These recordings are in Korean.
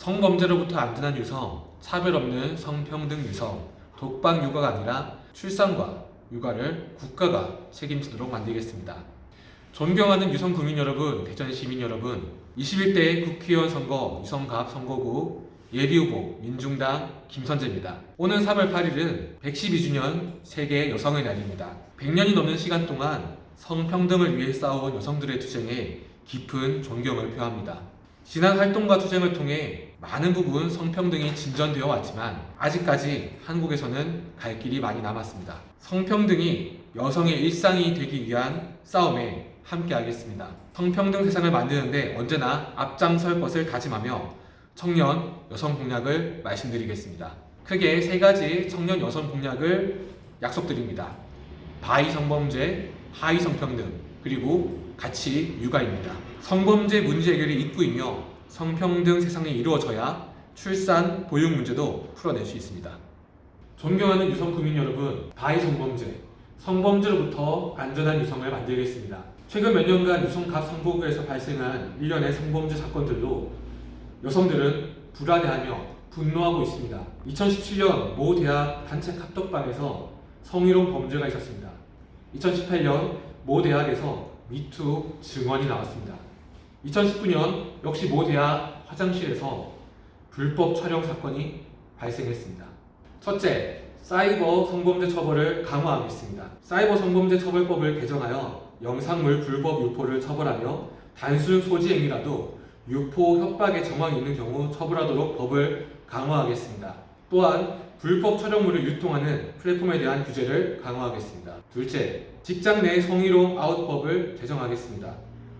성범죄로부터 안전한 유성, 차별 없는 성평등 유성, 독방 육아가 아니라 출산과 육아를 국가가 책임지도록 만들겠습니다. 존경하는 유성 국민 여러분, 대전 시민 여러분, 21대 국회의원 선거 유성갑 선거구 예비후보 민중당 김선재입니다. 오는 3월 8일은 112주년 세계 여성의 날입니다. 100년이 넘는 시간 동안 성평등을 위해 싸워온 여성들의 투쟁에 깊은 존경을 표합니다. 지난 활동과 투쟁을 통해 많은 부분 성평등이 진전되어 왔지만 아직까지 한국에서는 갈 길이 많이 남았습니다. 성평등이 여성의 일상이 되기 위한 싸움에 함께하겠습니다. 성평등 세상을 만드는데 언제나 앞장설 것을 다짐하며 청년 여성 공약을 말씀드리겠습니다. 크게 3가지 청년 여성 공약을 약속드립니다. 바이 성범죄, 하위 성평등, 그리고 같이 육아입니다. 성범죄 문제 해결이 입구이며 성평등 세상이 이루어져야 출산, 보육 문제도 풀어낼 수 있습니다. 존경하는 유성 국민 여러분, 바이 성범죄, 성범죄로부터 안전한 유성을 만들겠습니다. 최근 몇 년간 유성갑 선거구에서 발생한 일련의 성범죄 사건들로 여성들은 불안해하며 분노하고 있습니다. 2017년 모 대학 단체 카톡방에서 성희롱 범죄가 있었습니다. 2018년 모 대학에서 미투 증언이 나왔습니다. 2019년 역시 모 대학 화장실에서 불법 촬영 사건이 발생했습니다. 첫째, 사이버 성범죄 처벌을 강화하겠습니다. 사이버 성범죄 처벌법을 개정하여 영상물 불법 유포를 처벌하며 단순 소지 행위라도 유포, 협박의 정황이 있는 경우 처벌하도록 법을 강화하겠습니다. 또한 불법 촬영물을 유통하는 플랫폼에 대한 규제를 강화하겠습니다. 둘째, 직장 내 성희롱 아웃법을 제정하겠습니다.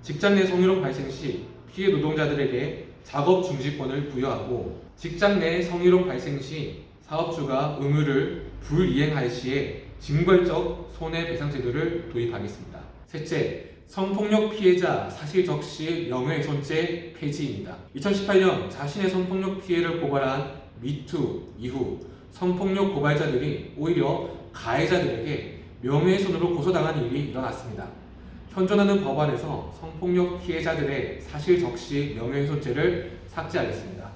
직장 내 성희롱 발생 시 피해 노동자들에게 작업 중지권을 부여하고 직장 내 성희롱 발생 시 사업주가 의무를 불이행할 시에 징벌적 손해배상 제도를 도입하겠습니다. 셋째, 성폭력 피해자 사실적시 명예훼손죄 폐지입니다. 2018년 자신의 성폭력 피해를 고발한 미투 이후 성폭력 고발자들이 오히려 가해자들에게 명예훼손으로 고소당한 일이 일어났습니다. 현존하는 법안에서 성폭력 피해자들의 사실적시 명예훼손죄를 삭제하겠습니다.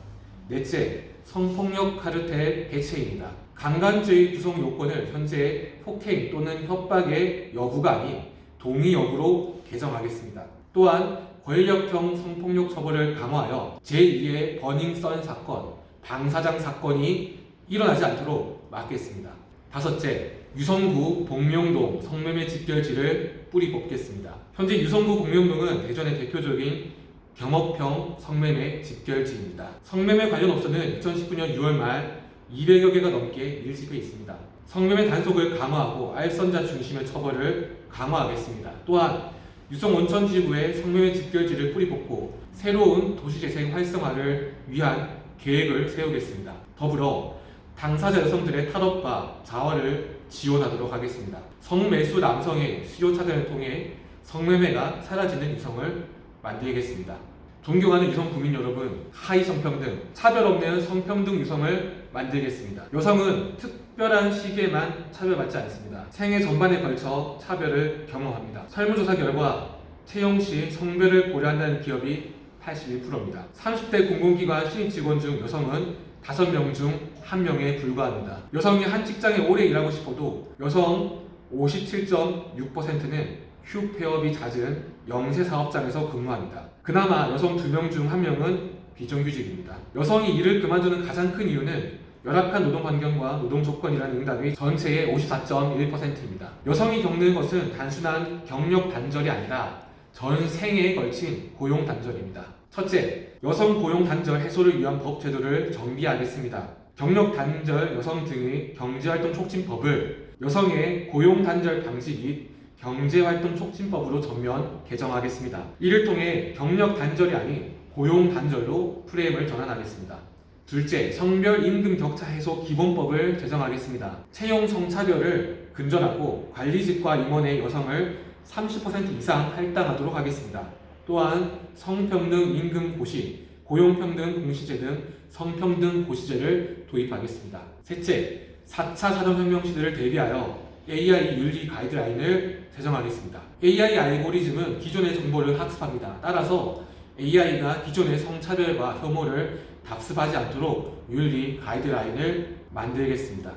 넷째, 성폭력 카르텔 해체입니다. 강간죄의 구성 요건을 현재 폭행 또는 협박의 여부가 아닌 동의 여부로 개정하겠습니다. 또한 권력형 성폭력 처벌을 강화하여 제2의 버닝썬 사건, 방사장 사건이 일어나지 않도록 막겠습니다. 다섯째, 유성구 복명동 성매매 집결지를 뿌리 뽑겠습니다. 현재 유성구 복명동은 대전의 대표적인 경업형 성매매 집결지입니다. 성매매 관련 업소는 2019년 6월 말 200여 개가 넘게 밀집해 있습니다. 성매매 단속을 강화하고 알선자 중심의 처벌을 강화하겠습니다. 또한 유성 온천지구의 성매매 집결지를 뿌리 뽑고 새로운 도시재생 활성화를 위한 계획을 세우겠습니다. 더불어 당사자 여성들의 탈업과 자활을 지원하도록 하겠습니다. 성매수 남성의 수요 차단을 통해 성매매가 사라지는 유성을 만들겠습니다. 존경하는 유성 국민 여러분, 하위 성평등, 차별 없는 성평등 유성을 만들겠습니다. 여성은 특별한 시기에만 차별받지 않습니다. 생애 전반에 걸쳐 차별을 경험합니다. 설문조사 결과 채용 시 성별을 고려한다는 기업이 81%입니다. 30대 공공기관 신입 직원 중 여성은 5명 중 1명에 불과합니다. 여성이 한 직장에 오래 일하고 싶어도 여성 57.6%는 휴폐업이 잦은 영세 사업장에서 근무합니다. 그나마 여성 2명 중 1명은 비정규직입니다. 여성이 일을 그만두는 가장 큰 이유는 열악한 노동 환경과 노동 조건이라는 응답이 전체의 54.1%입니다. 여성이 겪는 것은 단순한 경력 단절이 아니라 전 생애에 걸친 고용 단절입니다. 첫째, 여성 고용 단절 해소를 위한 법 제도를 정비하겠습니다. 경력 단절 여성 등의 경제활동 촉진법을 여성의 고용 단절 방지 및 경제활동 촉진법으로 전면 개정하겠습니다. 이를 통해 경력 단절이 아닌 고용 단절로 프레임을 전환하겠습니다. 둘째, 성별 임금 격차 해소 기본법을 제정하겠습니다. 채용 성차별을 근절하고 관리직과 임원의 여성을 30% 이상 할당하도록 하겠습니다. 또한 성평등 임금 고시, 고용평등 공시제 등 성평등 고시제를 도입하겠습니다. 셋째, 4차 산업혁명 시대를 대비하여 AI 윤리 가이드라인을 제정하겠습니다. AI 알고리즘은 기존의 정보를 학습합니다. 따라서 AI가 기존의 성차별과 혐오를 답습하지 않도록 윤리 가이드라인을 만들겠습니다.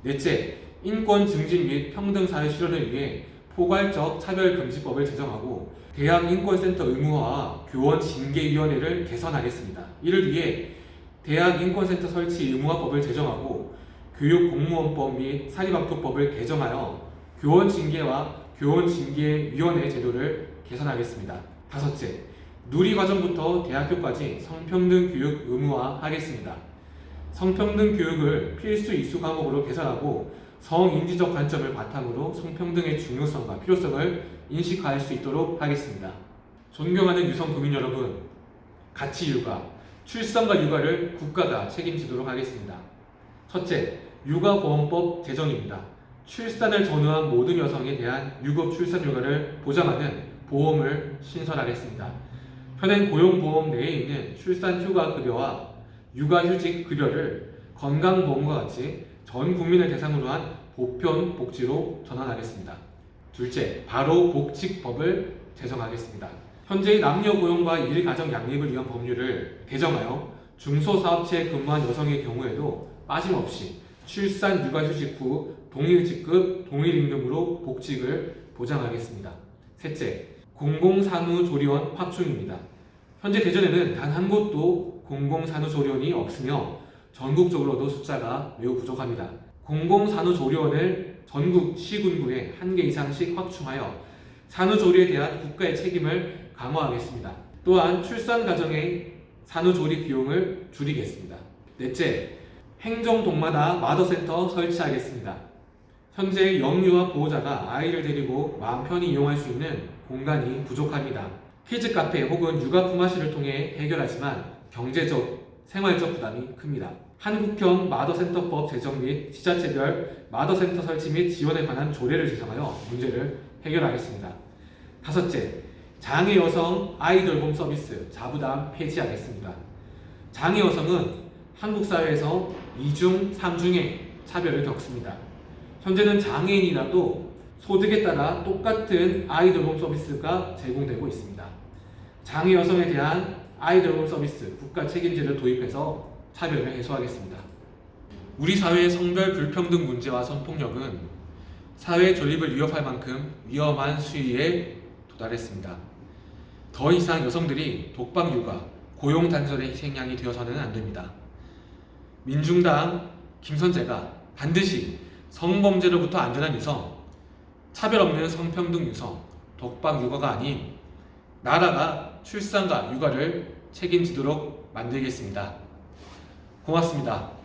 넷째, 인권 증진 및 평등 사회 실현을 위해 포괄적 차별금지법을 제정하고 대학인권센터 의무화와 교원 징계위원회를 개선하겠습니다. 이를 위해 대학인권센터 설치 의무화법을 제정하고 교육공무원법 및 사립학교법을 개정하여 교원 징계와 교원 징계위원회 제도를 개선하겠습니다. 다섯째, 누리과정부터 대학교까지 성평등 교육 의무화하겠습니다. 성평등 교육을 필수 이수 과목으로 개설하고 성인지적 관점을 바탕으로 성평등의 중요성과 필요성을 인식할 수 있도록 하겠습니다. 존경하는 유성구민 여러분, 가치육아, 출산과 육아를 국가가 책임지도록 하겠습니다. 첫째, 육아보험법 제정입니다. 출산을 전후한 모든 여성에 대한 유급 출산 휴가를 보장하는 보험을 신설하겠습니다. 현행 고용보험 내에 있는 출산휴가급여와 육아휴직급여를 건강보험과 같이 전 국민을 대상으로 한 보편복지로 전환하겠습니다. 둘째, 바로복직법을 제정하겠습니다. 현재의 남녀 고용과 일가정 양립을 위한 법률을 개정하여 중소사업체에 근무한 여성의 경우에도 빠짐없이 출산 육아휴직 후 동일직급 동일임금으로 복직을 보장하겠습니다. 셋째, 공공산후조리원 확충입니다. 현재 대전에는 단 한 곳도 공공산후조리원이 없으며 전국적으로도 숫자가 매우 부족합니다. 공공산후조리원을 전국 시군구에 1개 이상씩 확충하여 산후조리에 대한 국가의 책임을 강화하겠습니다. 또한 출산 과정의 산후조리 비용을 줄이겠습니다. 넷째, 행정동마다 마더센터 설치하겠습니다. 현재 영유아 보호자가 아이를 데리고 마음 편히 이용할 수 있는 공간이 부족합니다. 키즈카페 혹은 육아 품앗이를 통해 해결하지만 경제적, 생활적 부담이 큽니다. 한국형 마더센터법 제정 및 지자체별 마더센터 설치 및 지원에 관한 조례를 제정하여 문제를 해결하겠습니다. 다섯째, 장애 여성 아이돌봄 서비스 자부담 폐지하겠습니다. 장애 여성은 한국 사회에서 2중, 3중의 차별을 겪습니다. 현재는 장애인이라도 소득에 따라 똑같은 아이돌봄 서비스가 제공되고 있습니다. 장애 여성에 대한 아이돌봄 서비스 국가 책임제를 도입해서 차별을 해소하겠습니다. 우리 사회의 성별 불평등 문제와 성폭력은 사회 존립을 위협할 만큼 위험한 수위에 도달했습니다. 더 이상 여성들이 독방 육아, 고용 단절의 희생양이 되어서는 안 됩니다. 민중당 김선재가 반드시 성범죄로부터 안전한 유성, 차별 없는 성평등 유성, 독방 육아가 아닌 나라가 출산과 육아를 책임지도록 만들겠습니다. 고맙습니다.